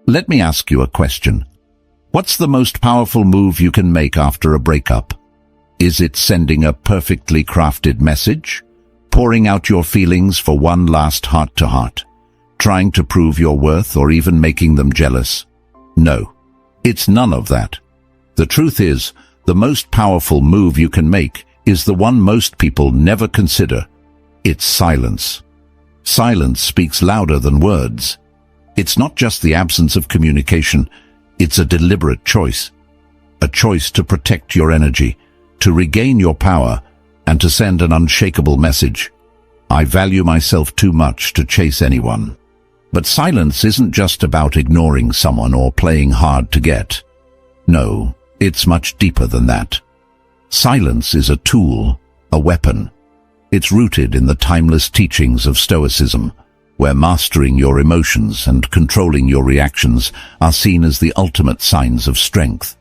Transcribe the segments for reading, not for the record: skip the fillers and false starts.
Let me ask you a question. What's the most powerful move you can make after a breakup? Is it sending a perfectly crafted message? Pouring out your feelings for one last heart-to-heart? Trying to prove your worth or even making them jealous? No, it's none of that. The truth is, the most powerful move you can make is the one most people never consider. It's silence. Silence speaks louder than words. It's not just the absence of communication, it's a deliberate choice. A choice to protect your energy, to regain your power, and to send an unshakable message. I value myself too much to chase anyone. But silence isn't just about ignoring someone or playing hard to get. No, it's much deeper than that. Silence is a tool, a weapon. It's rooted in the timeless teachings of Stoicism, where mastering your emotions and controlling your reactions are seen as the ultimate signs of strength.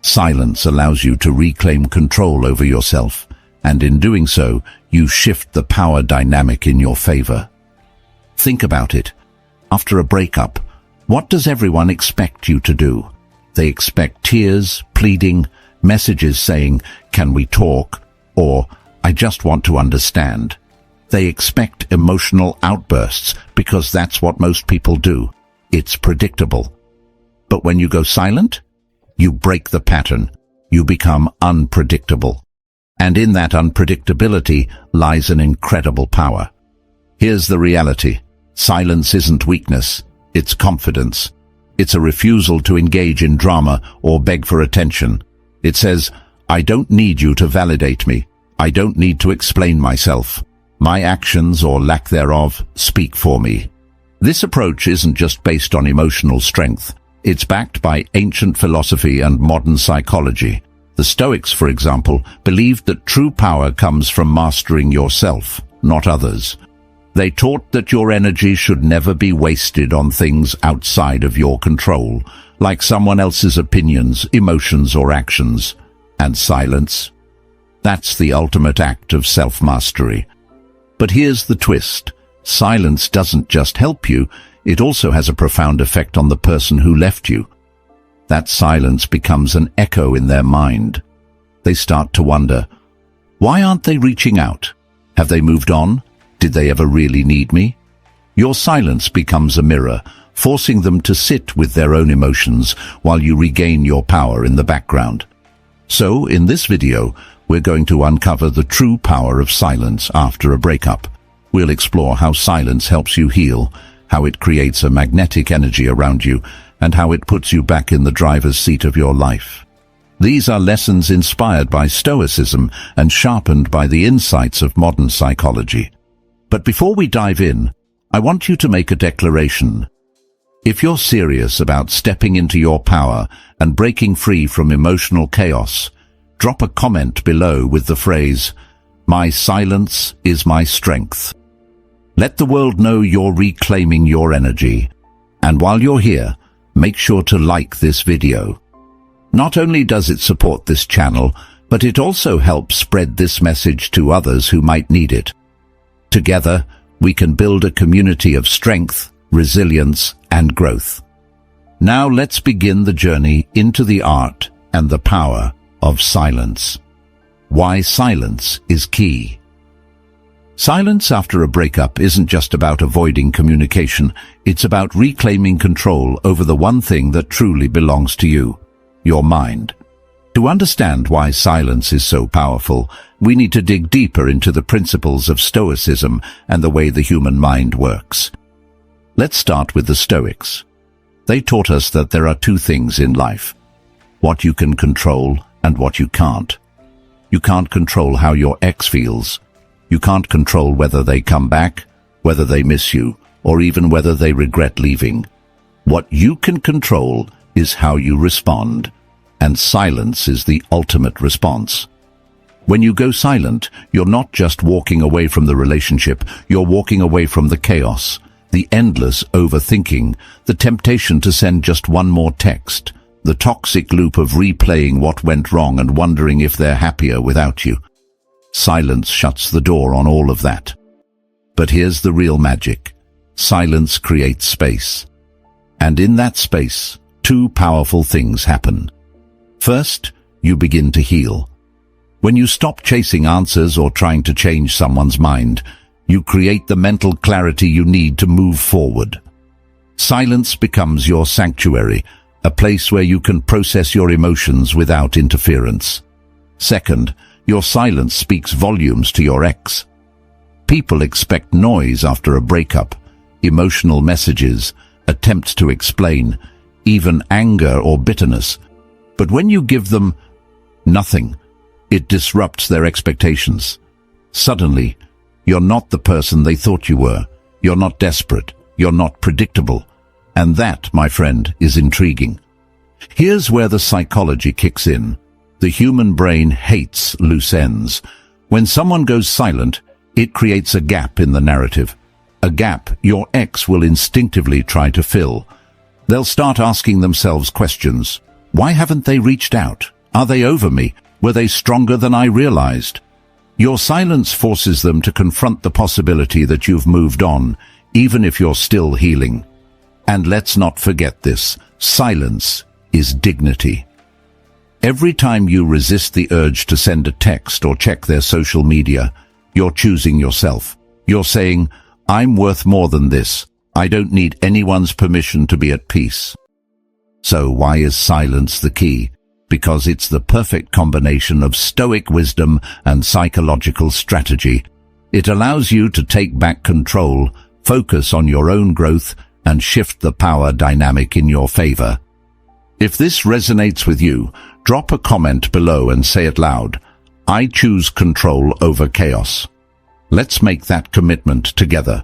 Silence allows you to reclaim control over yourself, and in doing so, you shift the power dynamic in your favor. Think about it. After a breakup, what does everyone expect you to do? They expect tears, pleading, messages saying, "Can we talk?" or "I just want to understand." They expect emotional outbursts because that's what most people do. It's predictable. But when you go silent, you break the pattern. You become unpredictable. And in that unpredictability lies an incredible power. Here's the reality. Silence isn't weakness, it's confidence. It's a refusal to engage in drama or beg for attention. It says, "I don't need you to validate me. I don't need to explain myself. My actions or lack thereof speak for me." This approach isn't just based on emotional strength. It's backed by ancient philosophy and modern psychology. The Stoics, for example, believed that true power comes from mastering yourself, not others. They taught that your energy should never be wasted on things outside of your control, like someone else's opinions, emotions, or actions. And silence? That's the ultimate act of self-mastery. But here's the twist. Silence doesn't just help you, it also has a profound effect on the person who left you. That silence becomes an echo in their mind. They start to wonder, why aren't they reaching out? Have they moved on? Did they ever really need me? Your silence becomes a mirror, forcing them to sit with their own emotions while you regain your power in the background. So, in this video, we're going to uncover the true power of silence after a breakup. We'll explore how silence helps you heal, how it creates a magnetic energy around you, and how it puts you back in the driver's seat of your life. These are lessons inspired by Stoicism and sharpened by the insights of modern psychology. But before we dive in, I want you to make a declaration. If you're serious about stepping into your power and breaking free from emotional chaos, drop a comment below with the phrase, "My silence is my strength." Let the world know you're reclaiming your energy. And while you're here, make sure to like this video. Not only does it support this channel, but it also helps spread this message to others who might need it. Together, we can build a community of strength, resilience, and growth. Now let's begin the journey into the art and the power of silence. Why silence is key. Silence after a breakup isn't just about avoiding communication, it's about reclaiming control over the one thing that truly belongs to you, your mind. To understand why silence is so powerful, we need to dig deeper into the principles of Stoicism and the way the human mind works. Let's start with the Stoics. They taught us that there are two things in life: what you can control and what you can't. You can't control how your ex feels. You can't control whether they come back, whether they miss you, or even whether they regret leaving. What you can control is how you respond, and silence is the ultimate response. When you go silent, you're not just walking away from the relationship, you're walking away from the chaos, the endless overthinking, the temptation to send just one more text, the toxic loop of replaying what went wrong and wondering if they're happier without you. Silence shuts the door on all of that. But here's the real magic. Silence creates space. And in that space, two powerful things happen. First, you begin to heal. When you stop chasing answers or trying to change someone's mind, you create the mental clarity you need to move forward. Silence becomes your sanctuary, a place where you can process your emotions without interference. Second, your silence speaks volumes to your ex. People expect noise after a breakup, emotional messages, attempts to explain, even anger or bitterness. But when you give them nothing, it disrupts their expectations. Suddenly, you're not the person they thought you were. You're not desperate. You're not predictable. And that, my friend, is intriguing. Here's where the psychology kicks in. The human brain hates loose ends. When someone goes silent, it creates a gap in the narrative. A gap your ex will instinctively try to fill. They'll start asking themselves questions. Why haven't they reached out? Are they over me? Were they stronger than I realized? Your silence forces them to confront the possibility that you've moved on, even if you're still healing. And let's not forget this. Silence is dignity. Every time you resist the urge to send a text or check their social media, you're choosing yourself. You're saying, I'm worth more than this. I don't need anyone's permission to be at peace. So why is silence the key? Because it's the perfect combination of Stoic wisdom and psychological strategy. It allows you to take back control, focus on your own growth, and shift the power dynamic in your favor. If this resonates with you, drop a comment below and say it loud. I choose control over chaos. Let's make that commitment together.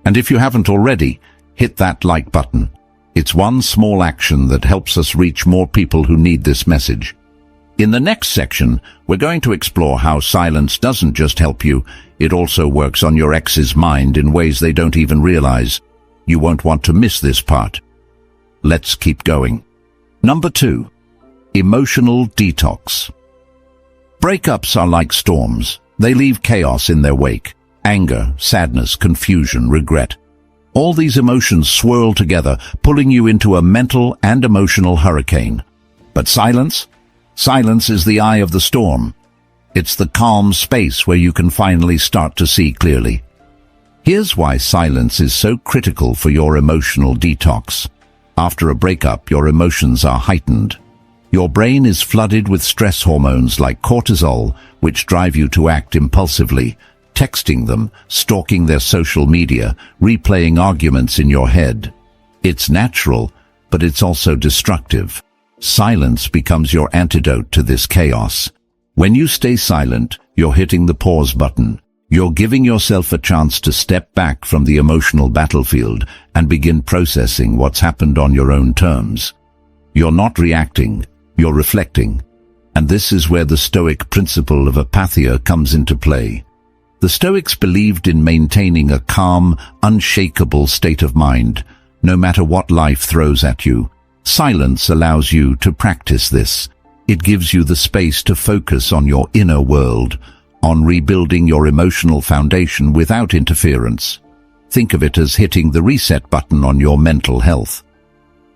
And if you haven't already, hit that like button. It's one small action that helps us reach more people who need this message. In the next section, we're going to explore how silence doesn't just help you, it also works on your ex's mind in ways they don't even realize. You won't want to miss this part. Let's keep going. Number 2. Emotional detox. Breakups are like storms. They leave chaos in their wake. Anger, sadness, confusion, regret. All these emotions swirl together, pulling you into a mental and emotional hurricane. But silence? Silence is the eye of the storm. It's the calm space where you can finally start to see clearly. Here's why silence is so critical for your emotional detox. After a breakup, your emotions are heightened. Your brain is flooded with stress hormones like cortisol, which drive you to act impulsively, texting them, stalking their social media, replaying arguments in your head. It's natural, but it's also destructive. Silence becomes your antidote to this chaos. When you stay silent, you're hitting the pause button. You're giving yourself a chance to step back from the emotional battlefield and begin processing what's happened on your own terms. You're not reacting, you're reflecting. And this is where the Stoic principle of apatheia comes into play. The Stoics believed in maintaining a calm, unshakable state of mind, no matter what life throws at you. Silence allows you to practice this. It gives you the space to focus on your inner world, on rebuilding your emotional foundation without interference. Think of it as hitting the reset button on your mental health.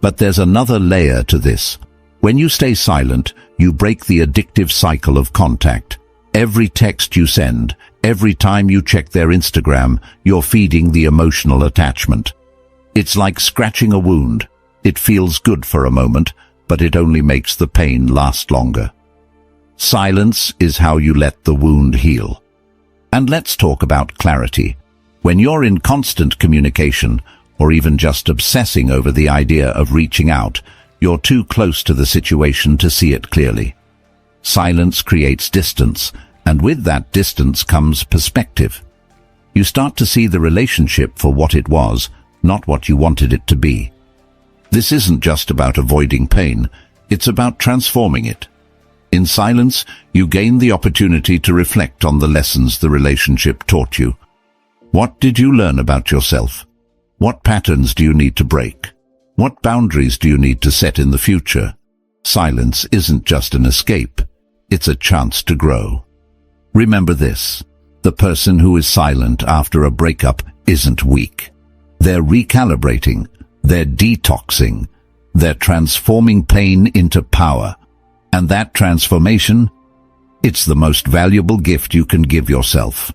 But there's another layer to this. When you stay silent, you break the addictive cycle of contact. Every text you send, every time you check their Instagram, you're feeding the emotional attachment. It's like scratching a wound. It feels good for a moment, but it only makes the pain last longer. Silence is how you let the wound heal. And let's talk about clarity. When you're in constant communication, or even just obsessing over the idea of reaching out, you're too close to the situation to see it clearly. Silence creates distance, and with that distance comes perspective. You start to see the relationship for what it was, not what you wanted it to be. This isn't just about avoiding pain, it's about transforming it. In silence, you gain the opportunity to reflect on the lessons the relationship taught you. What did you learn about yourself? What patterns do you need to break? What boundaries do you need to set in the future? Silence isn't just an escape, it's a chance to grow. Remember this, the person who is silent after a breakup isn't weak. They're recalibrating, They're detoxing. They're transforming pain into power. And that transformation, it's the most valuable gift you can give yourself.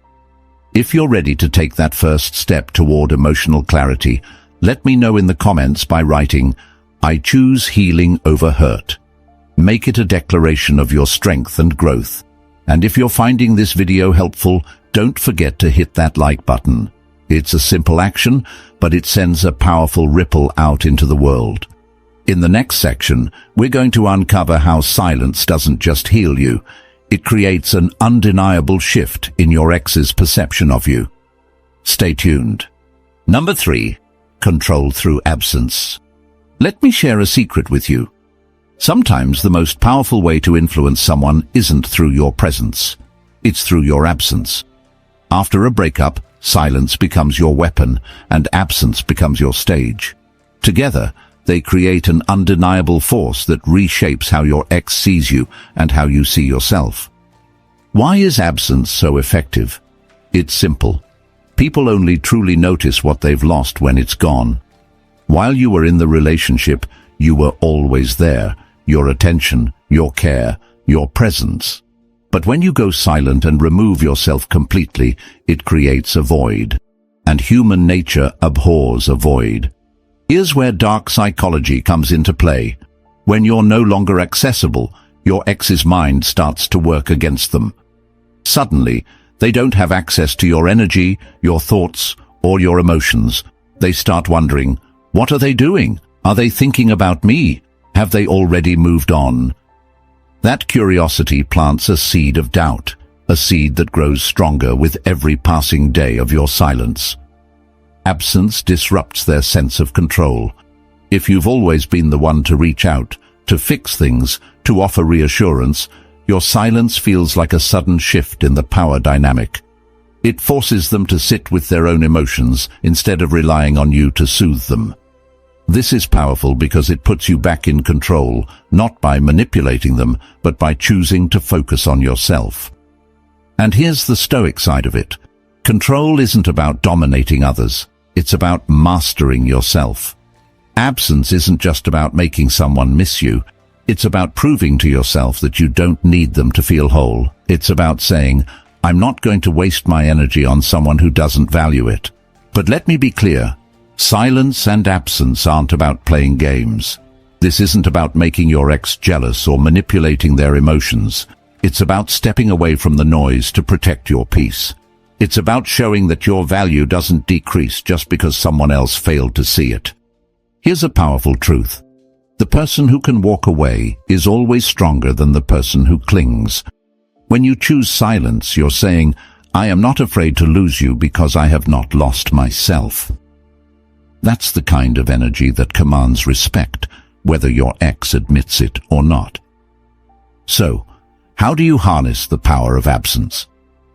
If you're ready to take that first step toward emotional clarity, let me know in the comments by writing, "I choose healing over hurt." Make it a declaration of your strength and growth. And if you're finding this video helpful, don't forget to hit that like button. It's a simple action, but it sends a powerful ripple out into the world. In the next section, we're going to uncover how silence doesn't just heal you. It creates an undeniable shift in your ex's perception of you. Stay tuned. Number 3. Control through absence. Let me share a secret with you. Sometimes the most powerful way to influence someone isn't through your presence. It's through your absence. After a breakup, silence becomes your weapon and absence becomes your stage. Together, they create an undeniable force that reshapes how your ex sees you and how you see yourself. Why is absence so effective? It's simple. People only truly notice what they've lost when it's gone. While you were in the relationship, you were always there. Your attention, your care, your presence. But when you go silent and remove yourself completely, it creates a void. And human nature abhors a void. Here's where dark psychology comes into play. When you're no longer accessible, your ex's mind starts to work against them. Suddenly, they don't have access to your energy, your thoughts, or your emotions. They start wondering, what are they doing? Are they thinking about me? Have they already moved on? That curiosity plants a seed of doubt, a seed that grows stronger with every passing day of your silence. Absence disrupts their sense of control. If you've always been the one to reach out, to fix things, to offer reassurance, your silence feels like a sudden shift in the power dynamic. It forces them to sit with their own emotions instead of relying on you to soothe them. This is powerful because it puts you back in control, not by manipulating them, but by choosing to focus on yourself. And here's the Stoic side of it. Control isn't about dominating others. It's about mastering yourself. Absence isn't just about making someone miss you. It's about proving to yourself that you don't need them to feel whole. It's about saying, I'm not going to waste my energy on someone who doesn't value it. But let me be clear. Silence and absence aren't about playing games. This isn't about making your ex jealous or manipulating their emotions. It's about stepping away from the noise to protect your peace. It's about showing that your value doesn't decrease just because someone else failed to see it. Here's a powerful truth. The person who can walk away is always stronger than the person who clings. When you choose silence, you're saying, I am not afraid to lose you because I have not lost myself. That's the kind of energy that commands respect, whether your ex admits it or not. So, how do you harness the power of absence?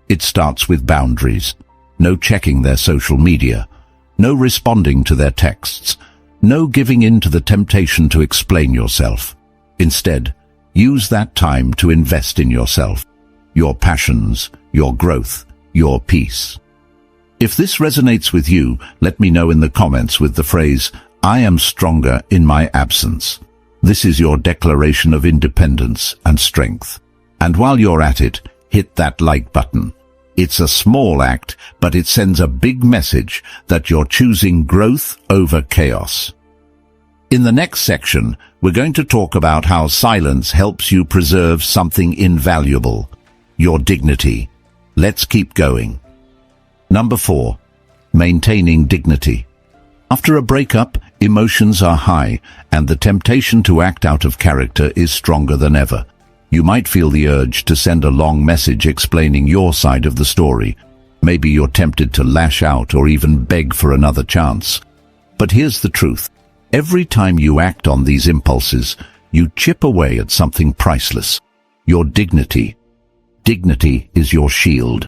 It starts with boundaries. No checking their social media. No responding to their texts. No giving in to the temptation to explain yourself. Instead, use that time to invest in yourself, your passions, your growth, your peace. If this resonates with you, let me know in the comments with the phrase, I am stronger in my absence. This is your declaration of independence and strength. And while you're at it, hit that like button. It's a small act, but it sends a big message that you're choosing growth over chaos. In the next section, we're going to talk about how silence helps you preserve something invaluable, your dignity. Let's keep going. Number 4. Maintaining dignity. After a breakup, emotions are high, and the temptation to act out of character is stronger than ever. You might feel the urge to send a long message explaining your side of the story. Maybe you're tempted to lash out or even beg for another chance. But here's the truth. Every time you act on these impulses, you chip away at something priceless. Your dignity. Dignity is your shield.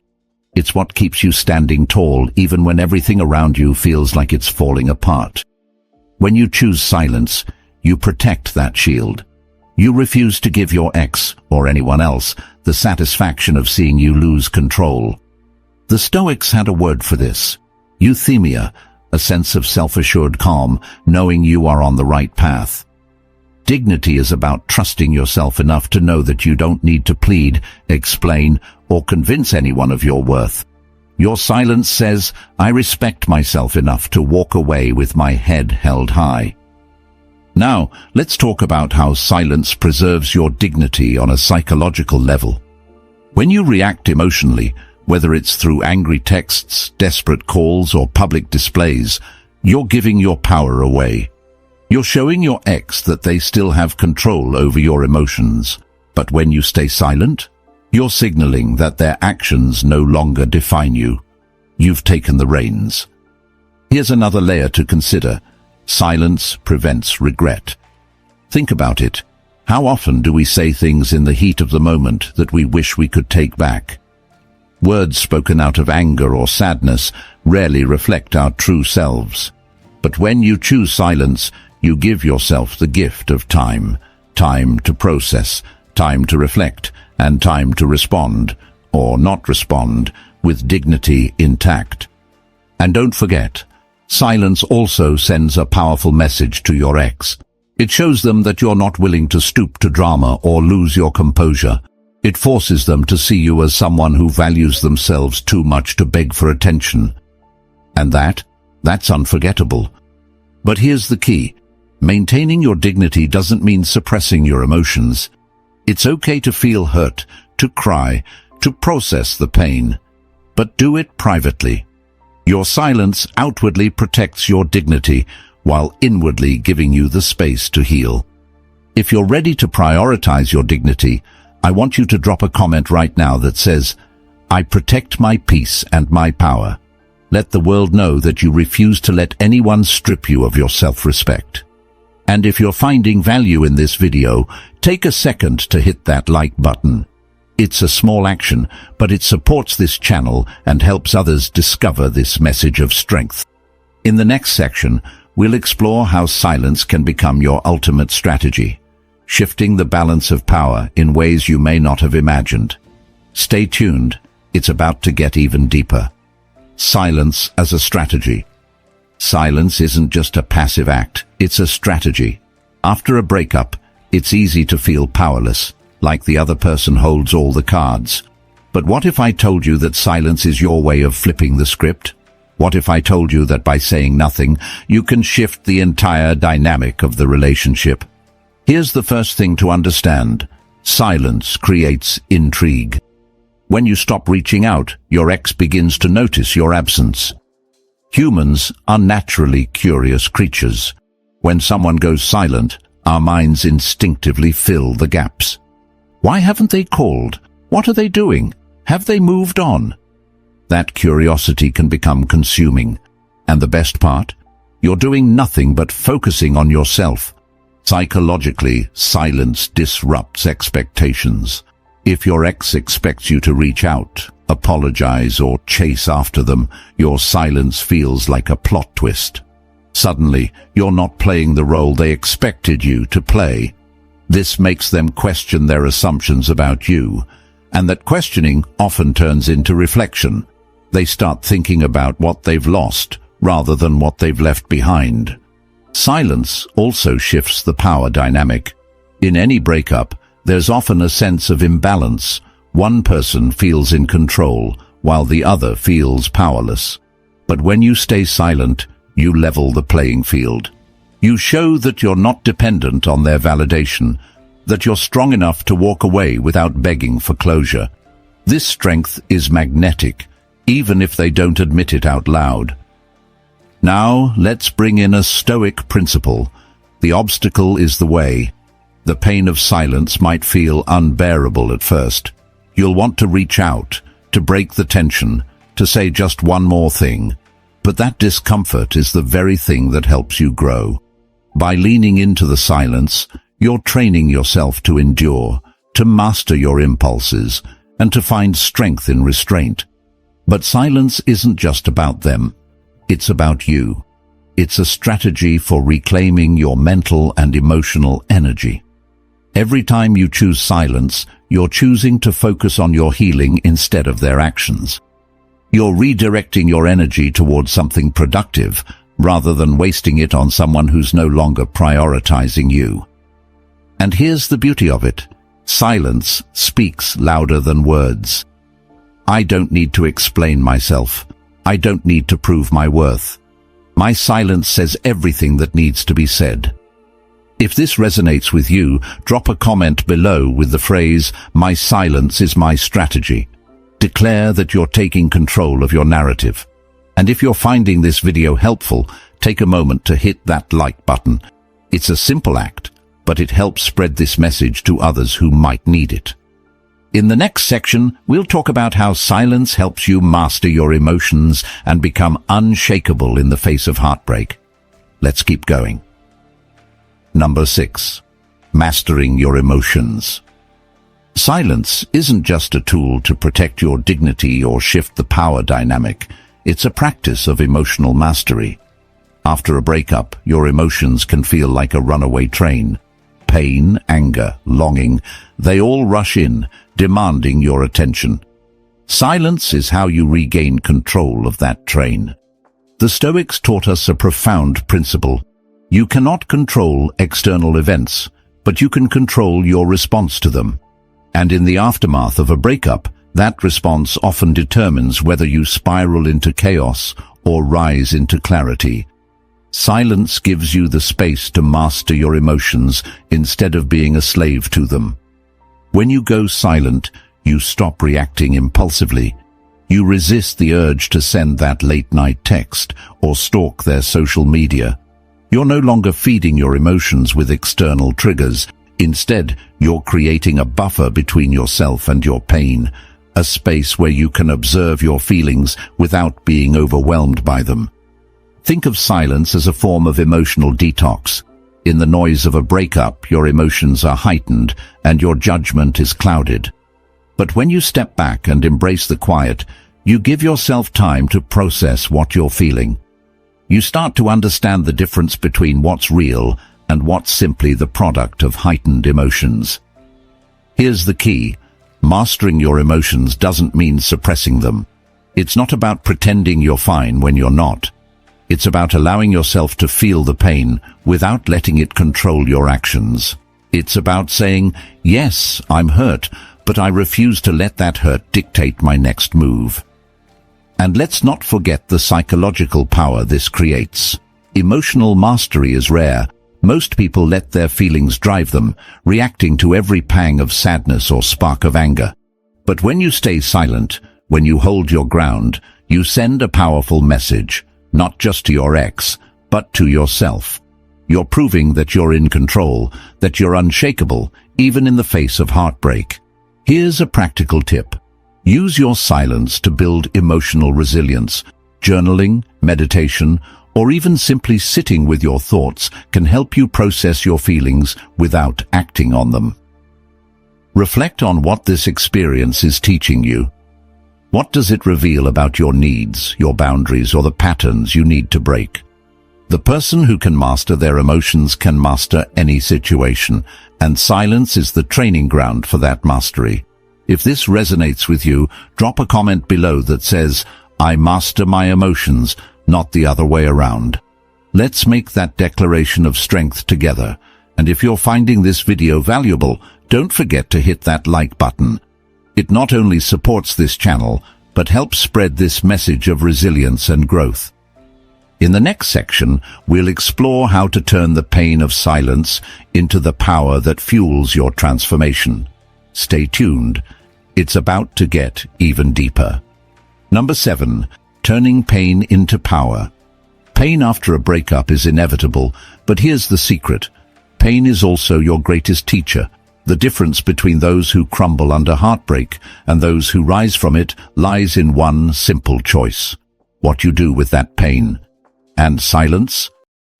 It's what keeps you standing tall even when everything around you feels like it's falling apart. When you choose silence, you protect that shield. You refuse to give your ex, or anyone else, the satisfaction of seeing you lose control. The Stoics had a word for this, euthymia, a sense of self-assured calm, knowing you are on the right path. Dignity is about trusting yourself enough to know that you don't need to plead, explain, or convince anyone of your worth. Your silence says, I respect myself enough to walk away with my head held high. Now, let's talk about how silence preserves your dignity on a psychological level. When you react emotionally, whether it's through angry texts, desperate calls, or public displays, you're giving your power away. You're showing your ex that they still have control over your emotions. But when you stay silent, you're signaling that their actions no longer define you. You've taken the reins. Here's another layer to consider. Silence prevents regret. Think about it. How often do we say things in the heat of the moment that we wish we could take back? Words spoken out of anger or sadness rarely reflect our true selves. But when you choose silence, you give yourself the gift of time. Time to process, time to reflect, and time to respond, or not respond, with dignity intact. And don't forget, silence also sends a powerful message to your ex. It shows them that you're not willing to stoop to drama or lose your composure. It forces them to see you as someone who values themselves too much to beg for attention. And that's unforgettable. But here's the key. Maintaining your dignity doesn't mean suppressing your emotions. It's okay to feel hurt, to cry, to process the pain. But do it privately. Your silence outwardly protects your dignity, while inwardly giving you the space to heal. If you're ready to prioritize your dignity, I want you to drop a comment right now that says, I protect my peace and my power. Let the world know that you refuse to let anyone strip you of your self-respect. And if you're finding value in this video, take a second to hit that like button. It's a small action, but it supports this channel and helps others discover this message of strength. In the next section, we'll explore how silence can become your ultimate strategy, shifting the balance of power in ways you may not have imagined. Stay tuned, it's about to get even deeper. Silence as a strategy. Silence isn't just a passive act, it's a strategy. After a breakup, it's easy to feel powerless, like the other person holds all the cards. But what if I told you that silence is your way of flipping the script? What if I told you that by saying nothing, you can shift the entire dynamic of the relationship? Here's the first thing to understand. Silence creates intrigue. When you stop reaching out, your ex begins to notice your absence. Humans are naturally curious creatures. When someone goes silent, our minds instinctively fill the gaps. Why haven't they called? What are they doing? Have they moved on? That curiosity can become consuming. And the best part? You're doing nothing but focusing on yourself. Psychologically, silence disrupts expectations. If your ex expects you to reach out, apologize, or chase after them, your silence feels like a plot twist. Suddenly, you're not playing the role they expected you to play. This makes them question their assumptions about you, and that questioning often turns into reflection. They start thinking about what they've lost rather than what they've left behind. Silence also shifts the power dynamic. In any breakup, there's often a sense of imbalance. One person feels in control, while the other feels powerless. But when you stay silent, you level the playing field. You show that you're not dependent on their validation, that you're strong enough to walk away without begging for closure. This strength is magnetic, even if they don't admit it out loud. Now, let's bring in a Stoic principle. The obstacle is the way. The pain of silence might feel unbearable at first. You'll want to reach out, to break the tension, to say just one more thing. But that discomfort is the very thing that helps you grow. By leaning into the silence, you're training yourself to endure, to master your impulses, and to find strength in restraint. But silence isn't just about them. It's about you. It's a strategy for reclaiming your mental and emotional energy. Every time you choose silence, you're choosing to focus on your healing instead of their actions. You're redirecting your energy towards something productive, rather than wasting it on someone who's no longer prioritizing you. And here's the beauty of it. Silence speaks louder than words. I don't need to explain myself. I don't need to prove my worth. My silence says everything that needs to be said. If this resonates with you, drop a comment below with the phrase, "My silence is my strategy." Declare that you're taking control of your narrative. And if you're finding this video helpful, take a moment to hit that like button. It's a simple act, but it helps spread this message to others who might need it. In the next section, we'll talk about how silence helps you master your emotions and become unshakable in the face of heartbreak. Let's keep going. Number 6. Mastering your emotions. Silence isn't just a tool to protect your dignity or shift the power dynamic. It's a practice of emotional mastery. After a breakup, your emotions can feel like a runaway train. Pain, anger, longing, they all rush in, demanding your attention. Silence is how you regain control of that train. The Stoics taught us a profound principle. You cannot control external events, but you can control your response to them. And in the aftermath of a breakup, that response often determines whether you spiral into chaos or rise into clarity. Silence gives you the space to master your emotions instead of being a slave to them. When you go silent, you stop reacting impulsively. You resist the urge to send that late-night text or stalk their social media. You're no longer feeding your emotions with external triggers. Instead, you're creating a buffer between yourself and your pain, a space where you can observe your feelings without being overwhelmed by them. Think of silence as a form of emotional detox. In the noise of a breakup, your emotions are heightened and your judgment is clouded. But when you step back and embrace the quiet, you give yourself time to process what you're feeling. You start to understand the difference between what's real and what's simply the product of heightened emotions. Here's the key. Mastering your emotions doesn't mean suppressing them. It's not about pretending you're fine when you're not. It's about allowing yourself to feel the pain without letting it control your actions. It's about saying, "Yes, I'm hurt, but I refuse to let that hurt dictate my next move." And let's not forget the psychological power this creates. Emotional mastery is rare. Most people let their feelings drive them, reacting to every pang of sadness or spark of anger. But when you stay silent, when you hold your ground, you send a powerful message, not just to your ex, but to yourself. You're proving that you're in control, that you're unshakable, even in the face of heartbreak. Here's a practical tip. Use your silence to build emotional resilience. Journaling, meditation, or even simply sitting with your thoughts can help you process your feelings without acting on them. Reflect on what this experience is teaching you. What does it reveal about your needs, your boundaries, or the patterns you need to break? The person who can master their emotions can master any situation, and silence is the training ground for that mastery. If this resonates with you, drop a comment below that says, "I master my emotions, not the other way around." Let's make that declaration of strength together. And if you're finding this video valuable, don't forget to hit that like button. It not only supports this channel, but helps spread this message of resilience and growth. In the next section, we'll explore how to turn the pain of silence into the power that fuels your transformation. Stay tuned. It's about to get even deeper. Number 7. Turning pain into power. Pain after a breakup is inevitable, but here's the secret. Pain is also your greatest teacher. The difference between those who crumble under heartbreak and those who rise from it lies in one simple choice: what you do with that pain. And silence?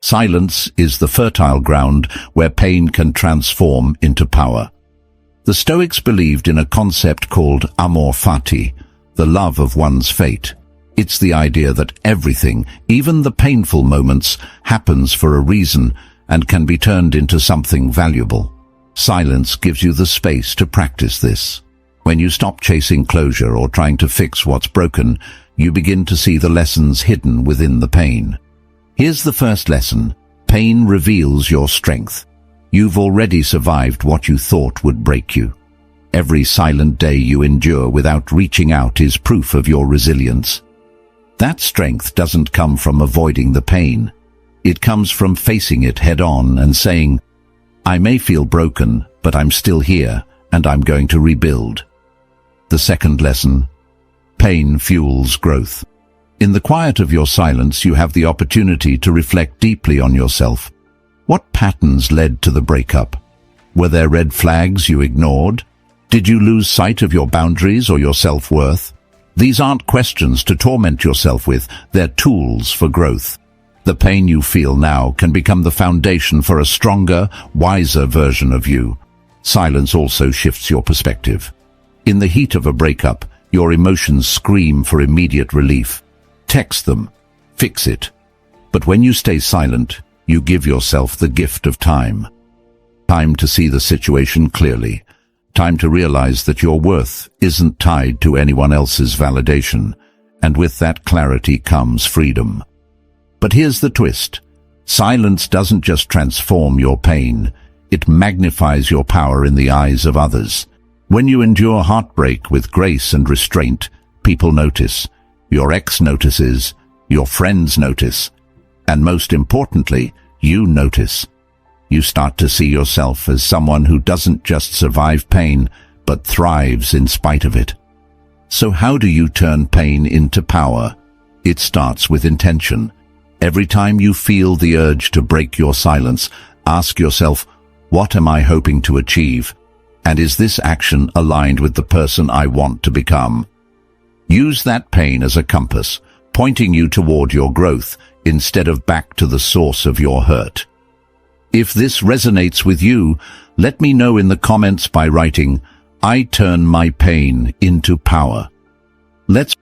Silence is the fertile ground where pain can transform into power. The Stoics believed in a concept called amor fati, the love of one's fate. It's the idea that everything, even the painful moments, happens for a reason and can be turned into something valuable. Silence gives you the space to practice this. When you stop chasing closure or trying to fix what's broken, you begin to see the lessons hidden within the pain. Here's the first lesson. Pain reveals your strength. You've already survived what you thought would break you. Every silent day you endure without reaching out is proof of your resilience. That strength doesn't come from avoiding the pain. It comes from facing it head-on and saying, I may feel broken, but I'm still here, and I'm going to rebuild. The second lesson. Pain fuels growth. In the quiet of your silence, you have the opportunity to reflect deeply on yourself. What patterns led to the breakup? Were there red flags you ignored? Did you lose sight of your boundaries or your self-worth? These aren't questions to torment yourself with, they're tools for growth. The pain you feel now can become the foundation for a stronger, wiser version of you. Silence also shifts your perspective. In the heat of a breakup, your emotions scream for immediate relief. Text them. Fix it. But when you stay silent, you give yourself the gift of time. Time to see the situation clearly. Time to realize that your worth isn't tied to anyone else's validation, and with that clarity comes freedom. But here's the twist. Silence doesn't just transform your pain, it magnifies your power in the eyes of others. When you endure heartbreak with grace and restraint, people notice. Your ex notices, your friends notice, and most importantly, you notice. You start to see yourself as someone who doesn't just survive pain, but thrives in spite of it. So how do you turn pain into power? It starts with intention. Every time you feel the urge to break your silence, ask yourself, what am I hoping to achieve? And is this action aligned with the person I want to become? Use that pain as a compass, pointing you toward your growth instead of back to the source of your hurt. If this resonates with you, let me know in the comments by writing, I turn my pain into power. Let's